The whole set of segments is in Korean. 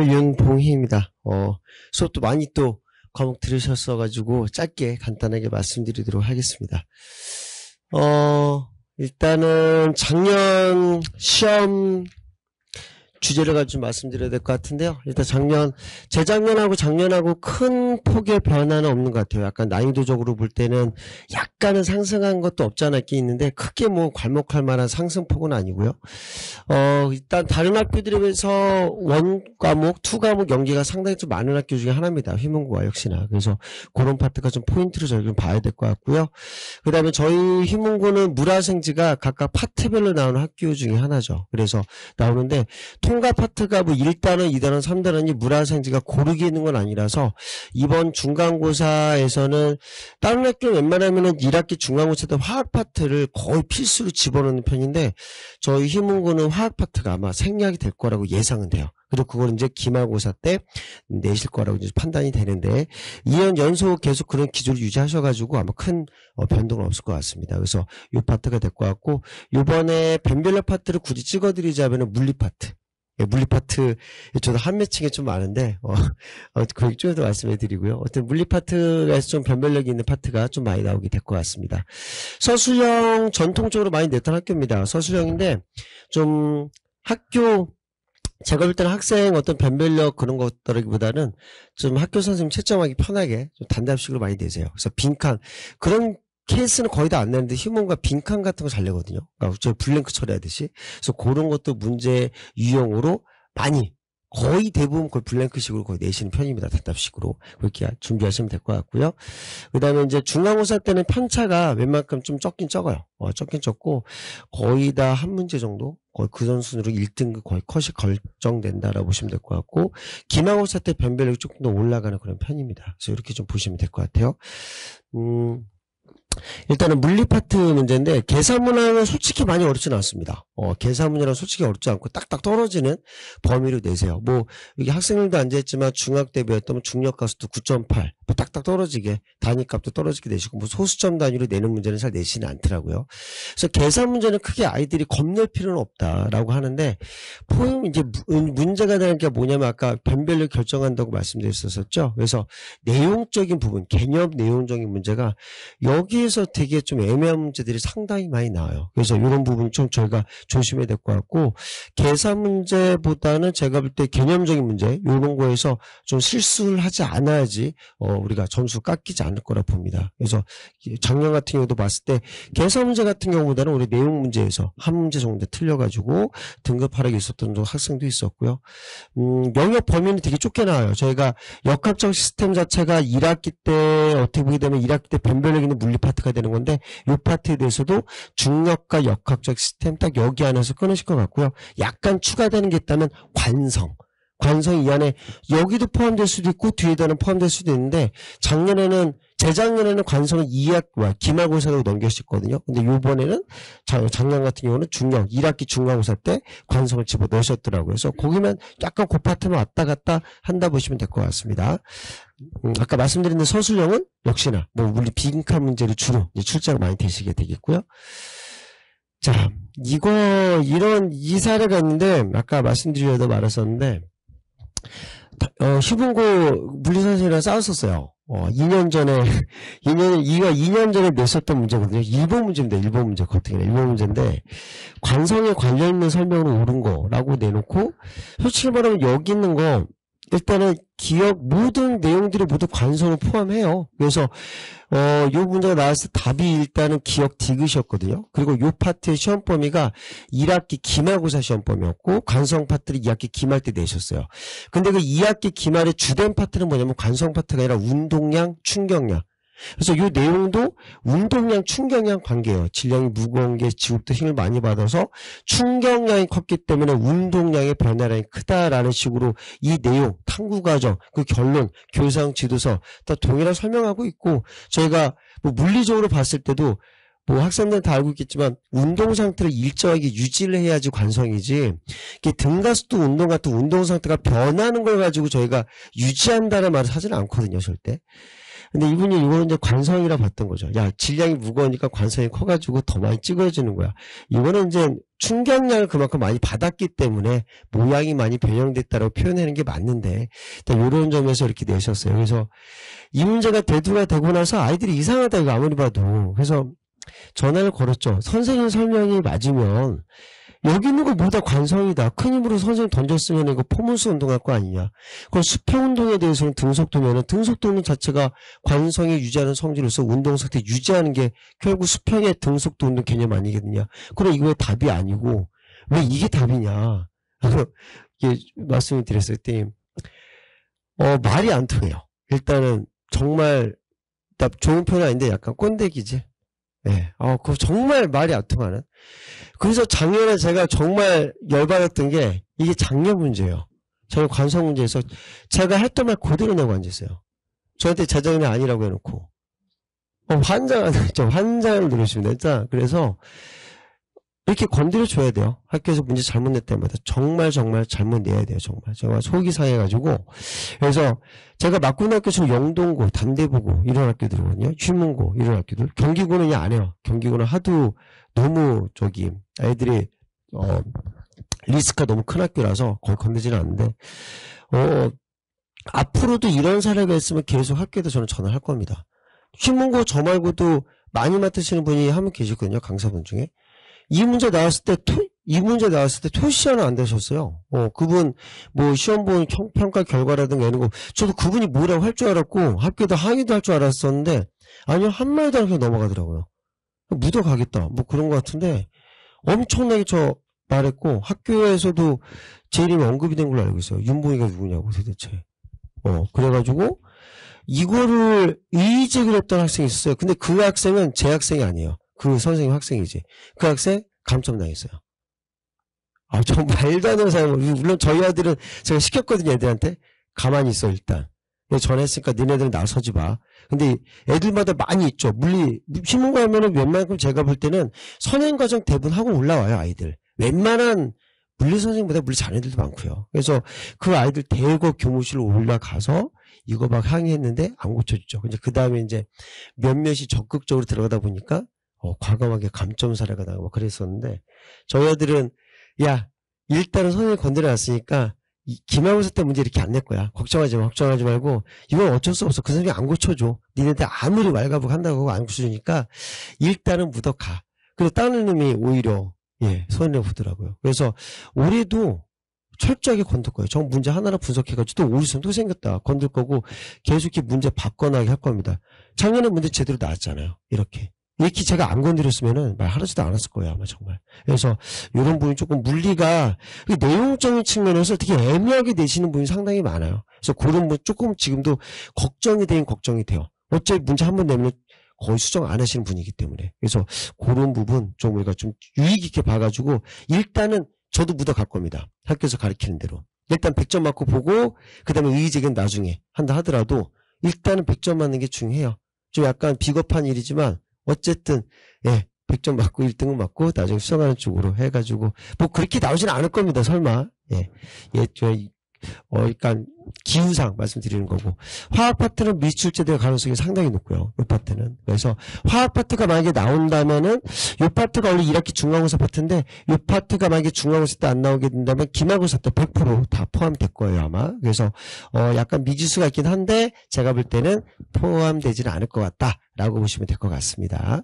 안녕하세요. 윤봉희입니다. 수업도 많이 또 과목 들으셨어가지고 짧게 간단하게 말씀드리도록 하겠습니다. 일단은 작년 시험 주제를 가지고 말씀드려야 될 것 같은데요. 일단 재작년하고 작년하고 큰 폭의 변화는 없는 것 같아요. 약간 난이도적으로 볼 때는 약간은 상승한 것도 없지 않아 있긴 있는데 크게 뭐 괄목할 만한 상승폭은 아니고요. 일단 다른 학교들에 비해서 1과목, 2과목 연계가 상당히 좀 많은 학교 중에 하나입니다. 휘문고가 역시나. 그래서 그런 파트가 좀 포인트로 저희 좀 봐야 될 것 같고요. 그 다음에 저희 휘문고는 물화생지가 각각 파트별로 나오는 학교 중에 하나죠. 그래서 나오는데 통과 파트가 뭐 1단원, 2단원, 3단원이 물화생지가 고르게 있는 건 아니라서 이번 중간고사에서는 다른 학교는 웬만하면은 1학기 중간고사 때 화학 파트를 거의 필수로 집어넣는 편인데 저희 휘문고는 화학 파트가 아마 생략이 될 거라고 예상은 돼요. 그리고 그걸 이제 기말고사 때 내실 거라고 이제 판단이 되는데 2년 연속 계속 그런 기조를 유지하셔가지고 아마 큰 변동은 없을 것 같습니다. 그래서 이 파트가 될 것 같고 이번에 뱀별로 파트를 굳이 찍어드리자면은 물리 파트. 물리 파트, 저도 한 매칭이 좀 많은데, 그 쪽에도 말씀해 드리고요. 어떤 물리 파트에서 좀 변별력이 있는 파트가 좀 많이 나오게 될 것 같습니다. 서술형 전통적으로 많이 냈던 학교입니다. 서술형인데, 좀 제가 볼 때는 학생 어떤 변별력 그런 것들보다는 좀 학교 선생님 채점하기 편하게 좀 단답식으로 많이 내세요. 그래서 빈칸, 그런 케이스는 거의 다 안 내는데 휴먼과 빈칸 같은 거 잘 내거든요. 그러니까 저 블랭크 처리하듯이. 그래서 그런 것도 문제 유형으로 많이 거의 대부분 거의 블랭크식으로 거의 내시는 편입니다. 단답식으로. 그렇게 준비하시면 될 것 같고요. 그 다음에 이제 중간고사 때는 편차가 웬만큼 좀 적긴 적어요. 적긴 적고 거의 다 한 문제 정도? 거의 그 선순으로 1등급 거의 컷이 결정된다라고 보시면 될 것 같고 기말고사 때 변별력이 조금 더 올라가는 그런 편입니다. 그래서 이렇게 좀 보시면 될 것 같아요. 일단은 물리 파트 문제인데 계산 문항은 솔직히 많이 어렵진 않습니다. 계산 문제는 솔직히 어렵지 않고 딱딱 떨어지는 범위로 내세요. 뭐 여기 학생들도 앉아있지만 중학 대비였다면 중력 가수도 9.8 뭐 딱딱 떨어지게 단위값도 떨어지게 내시고 뭐 소수점 단위로 내는 문제는 잘 내시는 않더라고요. 그래서 계산 문제는 크게 아이들이 겁낼 필요는 없다라고 하는데 이제 문제가 되는 게 뭐냐면 아까 변별력 결정한다고 말씀드렸었죠. 그래서 내용적인 부분, 개념 내용적인 문제가 여기에서 되게 좀 애매한 문제들이 상당히 많이 나와요. 그래서 이런 부분 좀 저희가 조심해야 될 것 같고 계산 문제보다는 제가 볼 때 개념적인 문제 이런 거에서 좀 실수를 하지 않아야지 우리가 점수 깎이지 않을 거라 봅니다. 그래서 작년 같은 경우도 봤을 때 계산 문제 같은 경우보다는 우리 내용 문제에서 한 문제 정도 틀려가지고 등급 하락이 있었던 학생도 있었고요. 영역 범위는 되게 좁게 나와요. 저희가 역학적 시스템 자체가 1학기 때 어떻게 보게 되면 1학기 때 변별력 있는 물리 파트가 되는 건데 이 파트에 대해서도 중력과 역학적 시스템 딱 여기 안에서 끊으실 것 같고요. 약간 추가되는 게 있다면 관성이 이 안에 여기도 포함될 수도 있고 뒤에다는 포함될 수도 있는데 재작년에는 관성을 2학기와 기말고사로 넘겼었거든요. 근데 요번에는 작년 같은 경우는 1학기 중간고사 때 관성을 집어 넣으셨더라고요. 그래서 거기만 약간 그 파트만 왔다 갔다 한다 보시면 될 것 같습니다. 아까 말씀드린 서술형은 역시나 뭐 물리 빈칸 문제를 주로 출제가 많이 되시게 되겠고요. 자, 이 사례가 있는데 아까 말씀드리려다 말았었는데 휴문고 물리선생님이랑 싸웠었어요. 2년 전에 냈었던 문제거든요. 일본 문제인데, 일본 문제인데, 관성에 관련 있는 설명으로 옳은 거라고 내놓고, 솔직히 말하면 여기 있는 거, 일단은 모든 내용들이 모두 관성을 포함해요. 그래서, 요 문제가 나왔을 때 답이 일단은 기억 디귿이었거든요. 그리고 요 파트의 시험 범위가 1학기 기말고사 시험 범위였고, 관성 파트를 2학기 기말 때 내셨어요. 근데 그 2학기 기말의 주된 파트는 뭐냐면 관성 파트가 아니라 운동량, 충격량. 그래서 이 내용도 운동량, 충격량 관계예요. 질량이 무거운 게 지구부터 힘을 많이 받아서 충격량이 컸기 때문에 운동량의 변화량이 크다라는 식으로 이 내용, 탐구 과정, 그 결론, 교사형 지도서 다 동일하게 설명하고 있고 저희가 뭐 물리적으로 봤을 때도 뭐 학생들은 다 알고 있겠지만 운동 상태를 일정하게 유지를 해야지 관성이지 등가속도 운동 같은 운동 상태가 변하는 걸 가지고 저희가 유지한다는 말을 하지는 않거든요. 절대. 근데 이분이 이거는 이제 관성이라 봤던 거죠. 야, 질량이 무거우니까 관성이 커가지고 더 많이 찍어지는 거야. 이거는 이제 충격량을 그만큼 많이 받았기 때문에 모양이 많이 변형됐다고 표현하는 게 맞는데, 일단 이런 점에서 이렇게 내셨어요. 그래서 이 문제가 대두가 되고 나서 아이들이 이상하다, 이거 아무리 봐도. 그래서 전화를 걸었죠. 선생님 설명이 맞으면 여기 있는 거 모두 다 관성이다. 큰 힘으로 선생님 던졌으면 이거 포문수 운동할 거 아니냐. 그럼 수평 운동에 대해서는 등속도면은 등속도는 자체가 관성이 유지하는 성질로서 운동 상태 유지하는 게 결국 수평의 등속도 운동 개념 아니겠느냐. 그럼 이거 왜 답이 아니고 왜 이게 답이냐. 이게 말씀을 드렸을 때 말이 안 통해요. 일단은 정말 좋은 표현 아닌데 약간 꼰대기지. 네. 그거 정말 말이 안 통하는. 그래서 작년에 제가 정말 열받았던 게 이게 작년 문제예요. 저희 관성 문제에서 제가 했던 말 그대로 내고 앉았어요. 저한테 재작년에 아니라고 해놓고. 환장을 누르십니다. 일단 그래서 이렇게 건드려줘야 돼요. 학교에서 문제 잘못 낼 때마다 정말 잘못 내야 돼요. 정말 속이 상해가지고. 그래서 제가 막군학교 중 영동고, 단대부고 이런 학교들이거든요. 휴문고 이런 학교들. 경기고는 안 해요. 경기고는 하도 너무 아이들이 리스크가 너무 큰 학교라서 거의 건드지는 않는데 앞으로도 이런 사례가 있으면 계속 학교에다 저는 전화할 겁니다. 휴문고 저 말고도 많이 맡으시는 분이 한 분 계시거든요. 강사분 중에. 이 문제 나왔을 때 토시아는 안 되셨어요. 그분 시험 본 평가 결과라든가 이런 거 저도 그분이 뭐라고 할 줄 알았고 학교에다 항의도 할 줄 알았었는데 아니요, 한마디도 안 하고 넘어가더라고요. 묻어가겠다 그런 것 같은데 엄청나게 저 말했고 학교에서도 제 이름이 언급이 된 걸로 알고 있어요. 윤봉이가 누구냐고 도대체. 그래가지고 이거를 의제기로 했던 학생이 있었어요. 근데 그 학생은 제 학생이 아니에요. 그 선생님 학생이지. 그 학생 감점 당했어요. 좀 말도 안 되는 사람. 물론 저희 아들은 제가 시켰거든요. 애들한테 가만히 있어 일단. 전했으니까 너네들은 나서지 마. 근데 애들마다 많이 있죠. 신문고 하면은 웬만큼 제가 볼 때는 선행과정 대부분 하고 올라와요. 아이들. 웬만한 물리 선생님보다 물리 잘하는 애들도 많고요. 그래서 그 아이들 대거 교무실로 올라가서 이거 막 항의했는데 안 고쳐주죠. 그 다음에 이제 몇몇이 적극적으로 들어가다 보니까 과감하게 감점 사례가 나고 그랬었는데 저희 애들은 야 일단은 선생님이 건드려놨으니까 기말고사 때 문제 이렇게 안 낼 거야. 걱정하지 말고 이건 어쩔 수 없어. 그 선생님이 안 고쳐줘. 니네들 아무리 왈가북 한다고 하고 안 고쳐주니까 일단은 묻어가. 그리고 다른 놈이 오히려 손해를 보더라고요. 그래서 올해도 철저하게 건들 거예요. 저 문제 하나를 분석해가지고 또 오류성 또 생겼다. 건들 거고 계속 이렇게 문제 바꿔나가게 할 겁니다. 작년에 문제 제대로 나왔잖아요. 이렇게 제가 안 건드렸으면은 말 하지도 않았을 거예요. 아마 정말. 그래서 이런 부분이 조금 물리가 내용적인 측면에서 되게 애매하게 내시는 분이 상당히 많아요. 그래서 그런 분 조금 지금도 걱정이 돼요. 어차피 문제 한번 내면 거의 수정 안 하시는 분이기 때문에. 그래서 그런 부분 좀 우리가 좀 유익 있게 봐가지고 일단은 저도 묻어갈 겁니다. 학교에서 가르치는 대로. 일단 100점 맞고 보고 그 다음에 의의제기는 나중에 한다 하더라도 일단은 100점 맞는 게 중요해요. 좀 약간 비겁한 일이지만 어쨌든 100점 맞고 1등은 맞고 나중에 수정하는 쪽으로 해가지고 그렇게 나오지는 않을 겁니다. 설마. 그러니까 기후상 말씀드리는 거고 화학 파트는 미출제될 가능성이 상당히 높고요. 이 파트는. 그래서 화학 파트가 만약에 나온다면은 이 파트가 원래 1학기 중간고사 파트인데 이 파트가 만약에 중간고사 때 안 나오게 된다면 기말고사 때 100% 다 포함될 거예요 아마. 그래서 약간 미지수가 있긴 한데 제가 볼 때는 포함되지는 않을 것 같다라고 보시면 될 것 같습니다.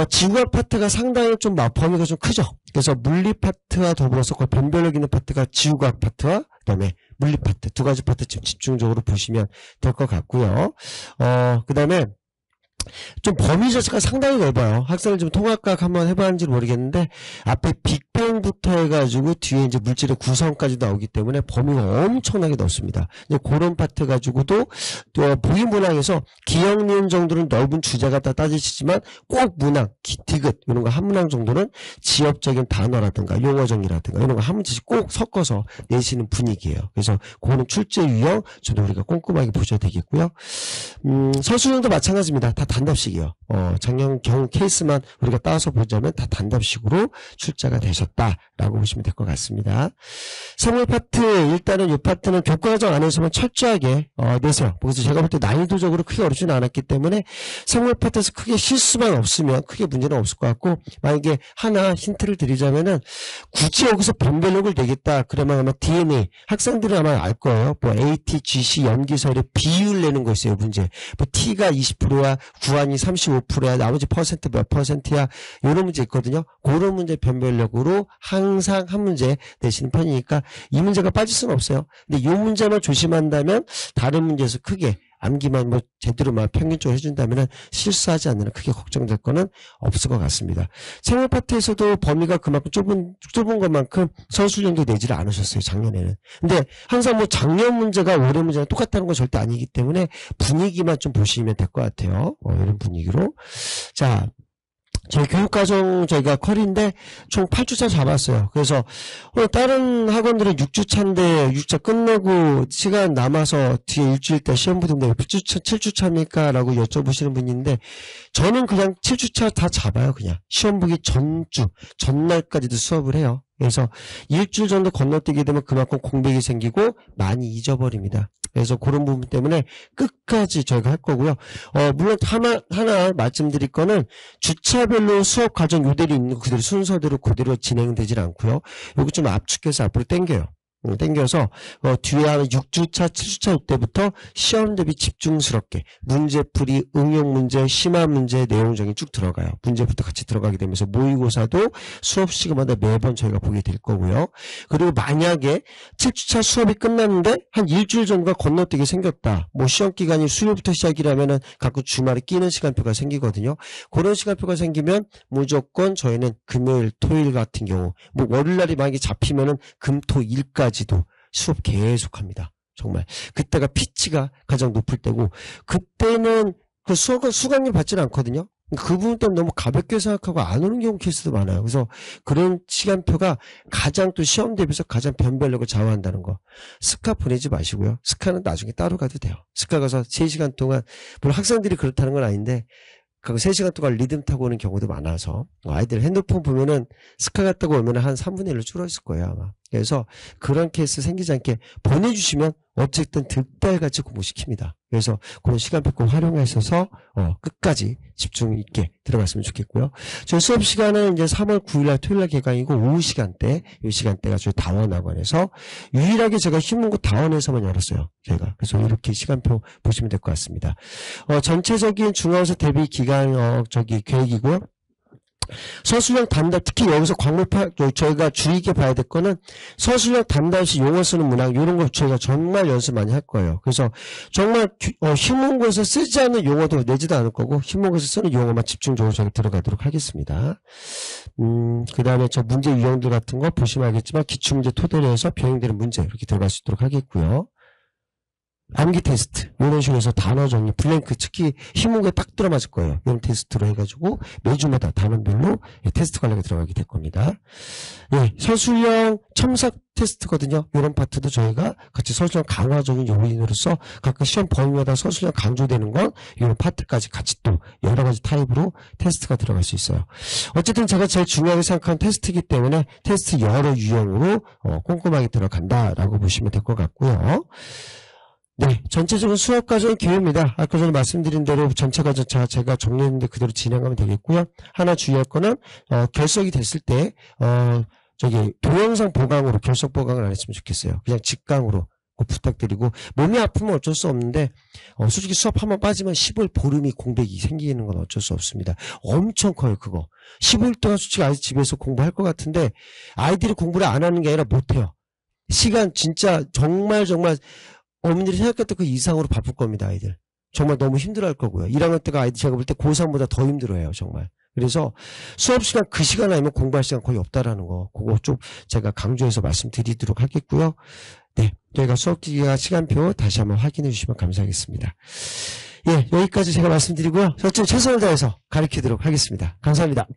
지구학 파트가 상당히 좀 범위가 좀 크죠. 그래서 물리 파트와 더불어서 그 변별력 있는 파트가 지구과학 파트와 그다음에 물리 파트 두 가지 파트 좀 집중적으로 보시면 될 것 같고요. 그다음에 좀 범위 자체가 상당히 넓어요. 학생을 좀 통합과학 한번 해봤는지 모르겠는데 앞에 빅뱅부터 해가지고 뒤에 이제 물질의 구성까지 나오기 때문에 범위가 엄청나게 넓습니다. 이제 그런 파트 가지고도 또 보기 문항에서 기억, 니은 정도는 넓은 주제가 다 따지시지만 꼭 문항, 디귿 이런 거 한 문항 정도는 지역적인 단어라든가 용어 정리라든가 이런 거 한 문제씩 꼭 섞어서 내시는 분위기예요. 그래서 그거는 출제 유형 저도 우리가 꼼꼼하게 보셔야 되겠고요. 서술형도 마찬가지입니다. 다 단답식이요. 작년 경우 케이스만 우리가 따서 보자면 다 단답식으로 출제가 되셨다라고 보시면 될 것 같습니다. 3월 파트, 일단은 이 파트는 교과과정 안에서만 철저하게 내세요. 그래서 제가 볼 때 난이도적으로 크게 어렵지는 않았기 때문에 3월 파트에서 크게 실수만 없으면 크게 문제는 없을 것 같고, 만약에 하나 힌트를 드리자면은 굳이 여기서 변별력을 내겠다 그러면 아마 DNA 학생들은 아마 알 거예요. 뭐 AT, GC, 염기설의 비율 내는 거 있어요. 문제. 뭐 T가 20%야, 구한이 35%야, 나머지 퍼센트 몇 퍼센트야, 이런 문제 있거든요. 그런 문제 변별력으로 항상 한 문제 내시는 편이니까 이 문제가 빠질 수는 없어요. 근데 이 문제만 조심한다면 다른 문제에서 크게 암기만 뭐 제대로 막 평균적으로 해준다면 실수하지 않는 크게 걱정될 거는 없을 것 같습니다. 생활 파트에서도 범위가 그만큼 좁은 것만큼 서술형도 내지를 않으셨어요, 작년에는. 근데 항상 뭐 작년 문제가 올해 문제랑 똑같다는 건 절대 아니기 때문에 분위기만 좀 보시면 될 것 같아요. 이런 분위기로. 자, 저희 교육과정 저희가 컬인데 총 8주차 잡았어요. 그래서 다른 학원들은 6주차인데 6주차 끝내고 시간 남아서 뒤에 일주일 때 시험 보던데 7주차입니까? 라고 여쭤보시는 분인데 저는 그냥 7주차 다 잡아요. 그냥 시험 보기 전날까지도 수업을 해요. 그래서 일주일 정도 건너뛰게 되면 그만큼 공백이 생기고 많이 잊어버립니다. 그래서 그런 부분 때문에 끝까지 저희가 할 거고요. 물론 하나 말씀드릴 거는 주차별로 수업 과정 요대로 있는 거 그대로 순서대로 그대로 진행되질 않고요. 여기 좀 압축해서 앞으로 당겨요. 땡겨서 뒤에 하는 6주차, 7주차 이때부터 시험 대비 집중스럽게 문제풀이, 응용 문제, 심화 문제, 내용정이 쭉 들어가요. 문제부터 같이 들어가게 되면서 모의고사도 수업 시간마다 매번 저희가 보게 될 거고요. 그리고 만약에 7주차 수업이 끝났는데 한 일주일 정도가 건너뛰게 생겼다. 뭐 시험 기간이 수요일부터 시작이라면은 가끔 주말에 끼는 시간표가 생기거든요. 그런 시간표가 생기면 무조건 저희는 금요일, 토요일 같은 경우 뭐 월요일날이 만약에 잡히면은 금, 토, 일까지 지도 수업 계속합니다. 정말 그때가 피치가 가장 높을 때고 그때는 그 수강료 받지는 않거든요. 그 부분 때문에 너무 가볍게 생각하고 안 오는 경우 케이스도 많아요. 그래서 그런 시간표가 가장 또 시험 대비해서 가장 변별력을 좌우한다는 거. 스카 보내지 마시고요. 스카는 나중에 따로 가도 돼요. 스카 가서 3시간 동안 물론 학생들이 그렇다는 건 아닌데 그 3시간 동안 리듬 타고 오는 경우도 많아서 아이들 핸드폰 보면은 스카 갔다고 오면 한 3분의 1로 줄어있을 거예요 아마. 그래서 그런 케이스 생기지 않게 보내주시면 어쨌든 득달같이 공부시킵니다. 그래서 그런 시간표 꼭 활용하셔서 끝까지 집중 있게 들어갔으면 좋겠고요. 저희 수업 시간은 이제 3월 9일날 토요일날 개강이고 오후 시간대, 이 시간대가 저희 다원학원에서 유일하게 제가 휘문고 다원에서만 열었어요. 저희가. 그래서 이렇게 시간표 보시면 될 것 같습니다. 전체적인 중간고사 대비 기간 계획이고요. 서술형 단답, 특히 여기서 저희가 주의 있게 봐야 될 거는 서술형 단답 시 용어 쓰는 문항, 이런 거 저희가 정말 연습 많이 할 거예요. 그래서 정말 휘문고에서 쓰지 않는 용어도 내지도 않을 거고, 휘문고에서 쓰는 용어만 집중적으로 저희 들어가도록 하겠습니다. 그 다음에 저 문제 유형들 같은 거 보시면 알겠지만, 기출문제 토대로 해서 변형되는 문제, 이렇게 들어갈 수 있도록 하겠고요. 암기 테스트 이런 식으로 해서 단어 정리 블랭크 특히 휘문고에 딱 들어맞을 거예요. 이런 테스트로 해가지고 매주마다 단원별로 테스트 관리가 들어가게 될 겁니다. 예, 서술형 첨삭 테스트거든요. 이런 파트도 저희가 같이 서술형 강화적인 요인으로서 각각 시험 범위마다 서술형 강조되는 건 이런 파트까지 같이 또 여러 가지 타입으로 테스트가 들어갈 수 있어요. 어쨌든 제가 제일 중요하게 생각하는 테스트이기 때문에 테스트 여러 유형으로 꼼꼼하게 들어간다라고 보시면 될 것 같고요. 네, 전체적인 수업 과정 기회입니다. 아까 전에 말씀드린 대로 전체 과정 제가 정리했는데 그대로 진행하면 되겠고요. 하나 주의할 거는 결석이 됐을 때 동영상 보강으로 결석 보강을 안 했으면 좋겠어요. 그냥 직강으로 꼭 부탁드리고 몸이 아프면 어쩔 수 없는데 솔직히 수업 한번 빠지면 15일 보름이 공백이 생기는 건 어쩔 수 없습니다. 엄청 커요 그거. 15일 동안 솔직히 아이들 집에서 공부할 것 같은데 아이들이 공부를 안 하는 게 아니라 못해요. 시간 진짜 정말 어머니들이 생각했던 그 이상으로 바쁠 겁니다, 아이들. 정말 너무 힘들어할 거고요. 1학년 때가 아이들 제가 볼 때 고3보다 더 힘들어해요, 정말. 그래서 수업 시간 그 시간 아니면 공부할 시간 거의 없다라는 거, 그거 좀 제가 강조해서 말씀드리도록 하겠고요. 네, 저희가 수업 기간 시간표 다시 한번 확인해 주시면 감사하겠습니다. 예, 여기까지 제가 말씀드리고요. 저좀 최선을 다해서 가르치도록 하겠습니다. 감사합니다.